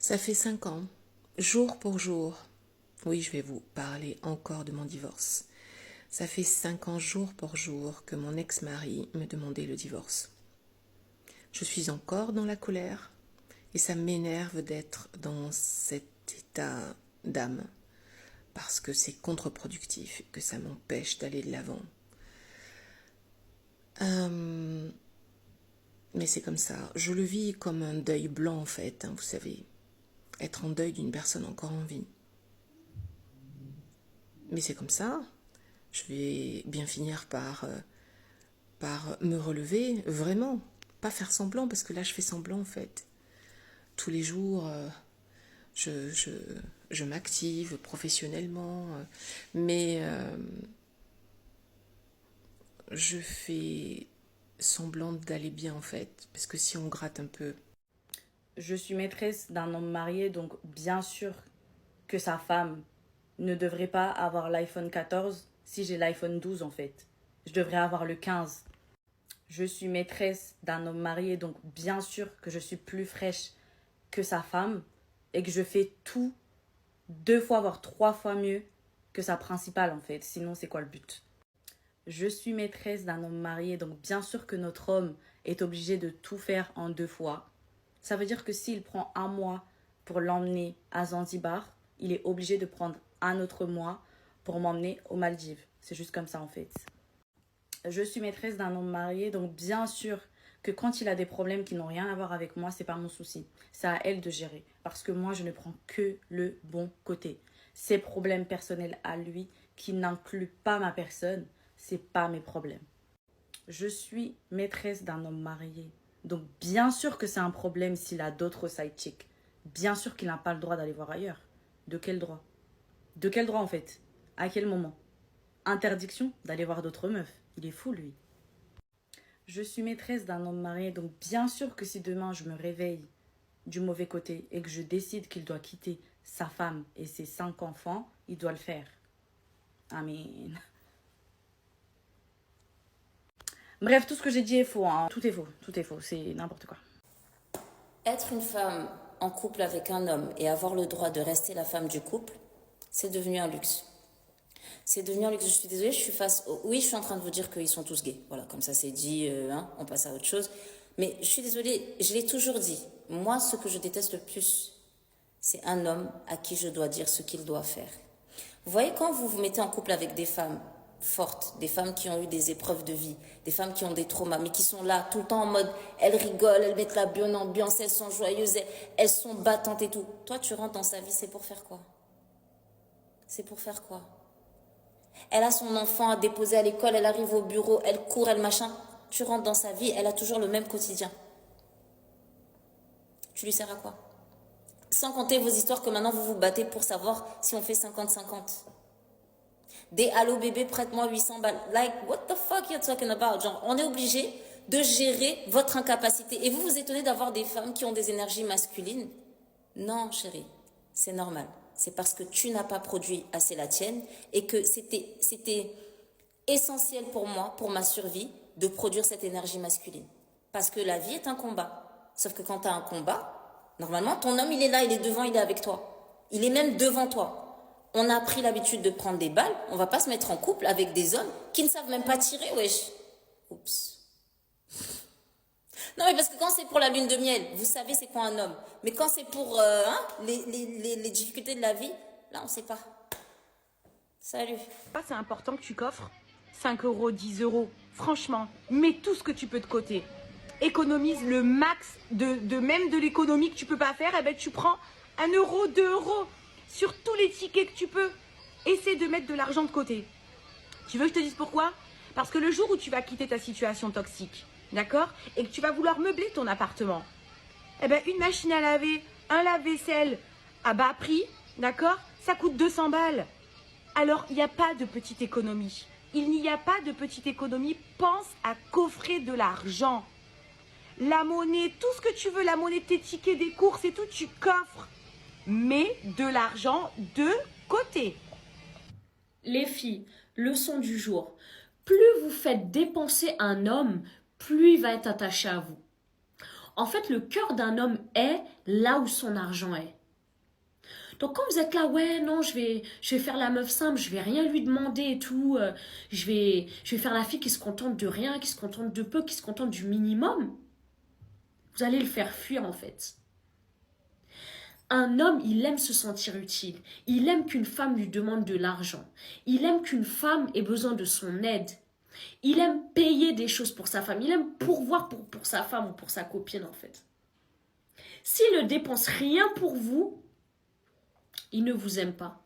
Ça fait 5 ans, jour pour jour. Oui, je vais vous parler encore de mon divorce. Ça fait 5 ans, jour pour jour, que mon ex-mari me demandait le divorce. Je suis encore dans la colère et ça m'énerve d'être dans cet état d'âme parce que c'est contre-productif et que ça m'empêche d'aller de l'avant. Mais c'est comme ça. Je le vis comme un deuil blanc en fait, vous savez. Être en deuil d'une personne encore en vie. Mais c'est comme ça. Je vais bien finir par me relever, vraiment. Pas faire semblant, parce que là je fais semblant en fait. Tous les jours, je m'active professionnellement, mais je fais semblant d'aller bien en fait. Parce que si on gratte un peu... Je suis maîtresse d'un homme marié, donc bien sûr que sa femme ne devrait pas avoir l'iPhone 14 si j'ai l'iPhone 12 en fait. Je devrais avoir le 15. Je suis maîtresse d'un homme marié, donc bien sûr que je suis plus fraîche que sa femme et que je fais tout 2 fois, voire 3 fois mieux que sa principale en fait. Sinon, c'est quoi le but? Je suis maîtresse d'un homme marié, donc bien sûr que notre homme est obligé de tout faire en 2 fois. Ça veut dire que s'il prend un mois pour l'emmener à Zanzibar, il est obligé de prendre un autre mois pour m'emmener aux Maldives. C'est juste comme ça en fait. Je suis maîtresse d'un homme marié, donc bien sûr que quand il a des problèmes qui n'ont rien à voir avec moi, c'est pas mon souci. C'est à elle de gérer. Parce que moi, je ne prends que le bon côté. Ses problèmes personnels à lui, qui n'incluent pas ma personne, c'est pas mes problèmes. Je suis maîtresse d'un homme marié. Donc bien sûr que c'est un problème s'il a d'autres side chicks. Bien sûr qu'il n'a pas le droit d'aller voir ailleurs. De quel droit? De quel droit en fait? À quel moment? Interdiction d'aller voir d'autres meufs. Il est fou lui. Je suis maîtresse d'un homme marié, donc bien sûr que si demain je me réveille du mauvais côté et que je décide qu'il doit quitter sa femme et ses 5 enfants, il doit le faire. Amen. Bref, tout ce que j'ai dit est faux, hein. Tout est faux, c'est n'importe quoi. Être une femme en couple avec un homme et avoir le droit de rester la femme du couple, c'est devenu un luxe. C'est devenu un luxe. Je suis désolée, je suis face au... Oui, je suis en train de vous dire qu'ils sont tous gays. Voilà, comme ça c'est dit, on passe à autre chose. Mais je suis désolée, je l'ai toujours dit. Moi, ce que je déteste le plus, c'est un homme à qui je dois dire ce qu'il doit faire. Vous voyez, quand vous vous mettez en couple avec des femmes fortes, des femmes qui ont eu des épreuves de vie, des femmes qui ont des traumas, mais qui sont là tout le temps en mode, elles rigolent, elles mettent la bonne ambiance, elles sont joyeuses, elles sont battantes et tout. Toi, tu rentres dans sa vie, c'est pour faire quoi? C'est pour faire quoi? Elle a son enfant à déposer à l'école, elle arrive au bureau, elle court, elle machin. Tu rentres dans sa vie, elle a toujours le même quotidien. Tu lui sers à quoi? Sans compter vos histoires que maintenant vous vous battez pour savoir si on fait 50-50. Des allô bébé, prête-moi 800 balles. Like, what the fuck you're talking about? Genre, on est obligé de gérer votre incapacité. Et vous vous étonnez d'avoir des femmes qui ont des énergies masculines? Non, chérie, c'est normal. C'est parce que tu n'as pas produit assez la tienne et que c'était essentiel pour moi, pour ma survie, de produire cette énergie masculine. Parce que la vie est un combat. Sauf que quand tu as un combat, normalement, ton homme, il est là, il est devant, il est avec toi. Il est même devant toi. On a pris l'habitude de prendre des balles. On va pas se mettre en couple avec des hommes qui ne savent même pas tirer, wesh. Oups. Non, mais parce que quand c'est pour la lune de miel, vous savez c'est quoi un homme. Mais quand c'est pour les difficultés de la vie, là, on sait pas. Salut. C'est important que tu coffres 5 euros, 10 euros. Franchement, mets tout ce que tu peux de côté. Économise le max même de l'économie que tu peux pas faire. Et ben, tu prends 1 euro, 2 euros sur tous les tickets que tu peux. Essaie de mettre de l'argent de côté. Tu veux que je te dise pourquoi? Parce que le jour où tu vas quitter ta situation toxique, d'accord, et que tu vas vouloir meubler ton appartement, eh ben, une machine à laver, un lave-vaisselle à bas prix, d'accord, ça coûte 200 balles. Alors, il n'y a pas de petite économie. Il n'y a pas de petite économie. Pense à coffrer de l'argent. La monnaie, tout ce que tu veux, la monnaie de tes tickets des courses et tout, tu coffres. Mets de l'argent de côté. Les filles, leçon du jour. Plus vous faites dépenser un homme, plus il va être attaché à vous. En fait, le cœur d'un homme est là où son argent est. Donc quand vous êtes là, ouais, non, je vais faire la meuf simple, je vais rien lui demander et tout, je vais faire la fille qui se contente de rien, qui se contente de peu, qui se contente du minimum, vous allez le faire fuir en fait. Un homme, il aime se sentir utile. Il aime qu'une femme lui demande de l'argent. Il aime qu'une femme ait besoin de son aide. Il aime payer des choses pour sa femme. Il aime pourvoir pour sa femme ou pour sa copine, en fait. S'il ne dépense rien pour vous, il ne vous aime pas.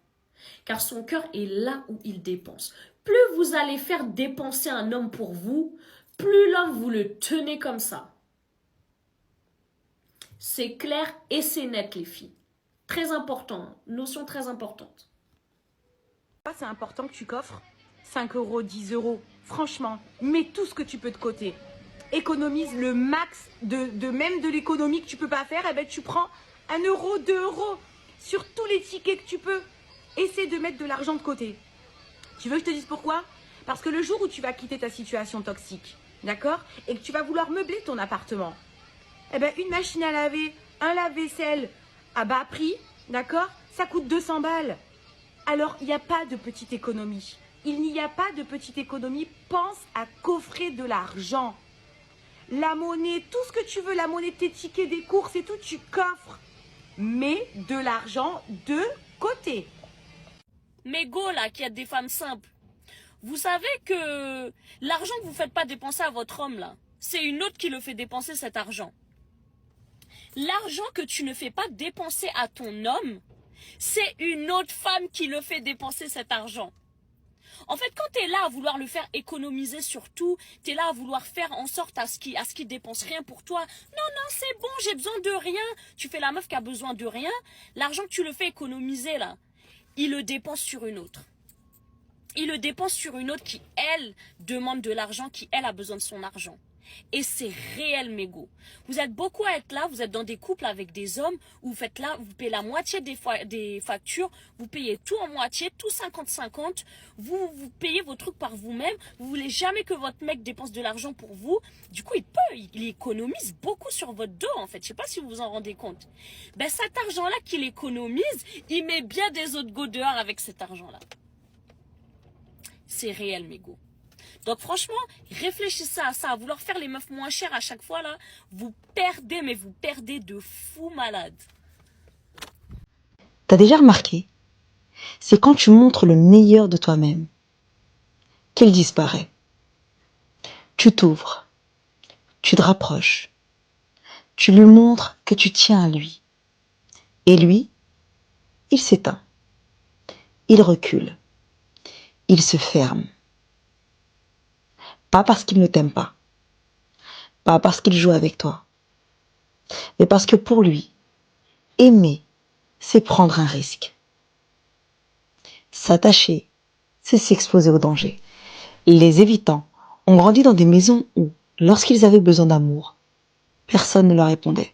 Car son cœur est là où il dépense. Plus vous allez faire dépenser un homme pour vous, plus l'homme vous le tenez comme ça. C'est clair et c'est net, les filles. Très important, notion très importante. C'est important que tu coffres 5 euros, 10 euros. Franchement, mets tout ce que tu peux de côté. Économise le max de l'économie que tu peux pas faire. Eh ben, tu prends 1 euro, 2 euros sur tous les tickets que tu peux. Essaie de mettre de l'argent de côté. Tu veux que je te dise pourquoi? Parce que le jour où tu vas quitter ta situation toxique, d'accord, et que tu vas vouloir meubler ton appartement, eh ben, une machine à laver, un lave-vaisselle à bas prix, d'accord, ça coûte 200 balles. Alors, il n'y a pas de petite économie. Il n'y a pas de petite économie. Pense à coffrer de l'argent. La monnaie, tout ce que tu veux, la monnaie de tes tickets, des courses et tout, tu coffres. Mets de l'argent de côté. Mais go là, qui êtes des femmes simples, vous savez que l'argent que vous ne faites pas dépenser à votre homme là, c'est une autre qui le fait dépenser cet argent. L'argent que tu ne fais pas dépenser à ton homme, c'est une autre femme qui le fait dépenser cet argent. En fait, quand tu es là à vouloir le faire économiser sur tout, tu es là à vouloir faire en sorte à ce qu'il dépense rien pour toi. Non, c'est bon, j'ai besoin de rien. Tu fais la meuf qui a besoin de rien. L'argent que tu le fais économiser là, il le dépense sur une autre. Il le dépense sur une autre qui, elle, demande de l'argent, qui, elle, a besoin de son argent. Et c'est réel, mégot. Vous êtes beaucoup à être là, vous êtes dans des couples avec des hommes, où vous faites là, vous payez la moitié des factures, vous payez tout en moitié, tout 50-50, vous payez vos trucs par vous-même, vous voulez jamais que votre mec dépense de l'argent pour vous. Du coup, il économise beaucoup sur votre dos, en fait. Je sais pas si vous vous en rendez compte. Ben, cet argent-là qu'il économise, il met bien des autres go dehors avec cet argent-là. C'est réel, mégot. Donc franchement, réfléchissez à ça, à vouloir faire les meufs moins chères à chaque fois là, vous perdez, mais vous perdez de fou malade. T'as déjà remarqué, c'est quand tu montres le meilleur de toi-même qu'il disparaît. Tu t'ouvres, tu te rapproches, tu lui montres que tu tiens à lui. Et lui, il s'éteint, il recule, il se ferme. Pas parce qu'il ne t'aime pas parce qu'il joue avec toi, mais parce que pour lui, aimer, c'est prendre un risque. S'attacher, c'est s'exposer au danger. Les évitants ont grandi dans des maisons où, lorsqu'ils avaient besoin d'amour, personne ne leur répondait.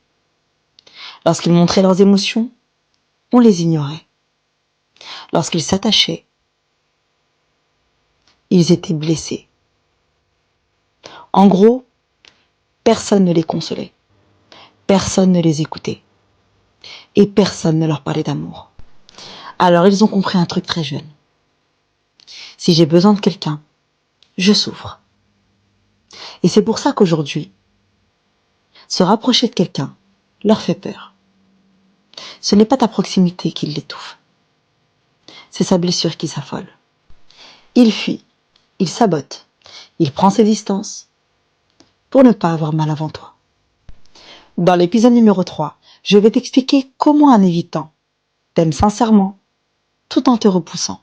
Lorsqu'ils montraient leurs émotions, on les ignorait. Lorsqu'ils s'attachaient, ils étaient blessés. En gros, personne ne les consolait, personne ne les écoutait, et personne ne leur parlait d'amour. Alors ils ont compris un truc très jeune. Si j'ai besoin de quelqu'un, je souffre. Et c'est pour ça qu'aujourd'hui, se rapprocher de quelqu'un leur fait peur. Ce n'est pas ta proximité qui l'étouffe, c'est sa blessure qui s'affole. Il fuit, il sabote, il prend ses distances, pour ne pas avoir mal avant toi. Dans l'épisode numéro 3, je vais t'expliquer comment un évitant t'aime sincèrement tout en te repoussant.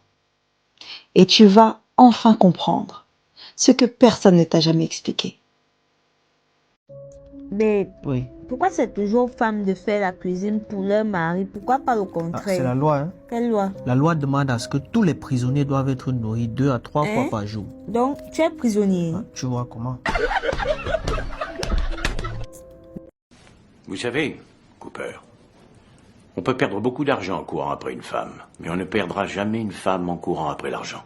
Et tu vas enfin comprendre ce que personne ne t'a jamais expliqué. Mais Oui. pourquoi c'est toujours aux femmes de faire la cuisine pour leur mari? Pourquoi pas le Ah, contraire? c'est la loi. Hein? Quelle loi? La loi demande à ce que tous les prisonniers doivent être nourris 2 à 3 fois par jour. Donc, tu es prisonnier. Ah, tu vois comment? Vous savez, Cooper, on peut perdre beaucoup d'argent en courant après une femme, mais on ne perdra jamais une femme en courant après l'argent.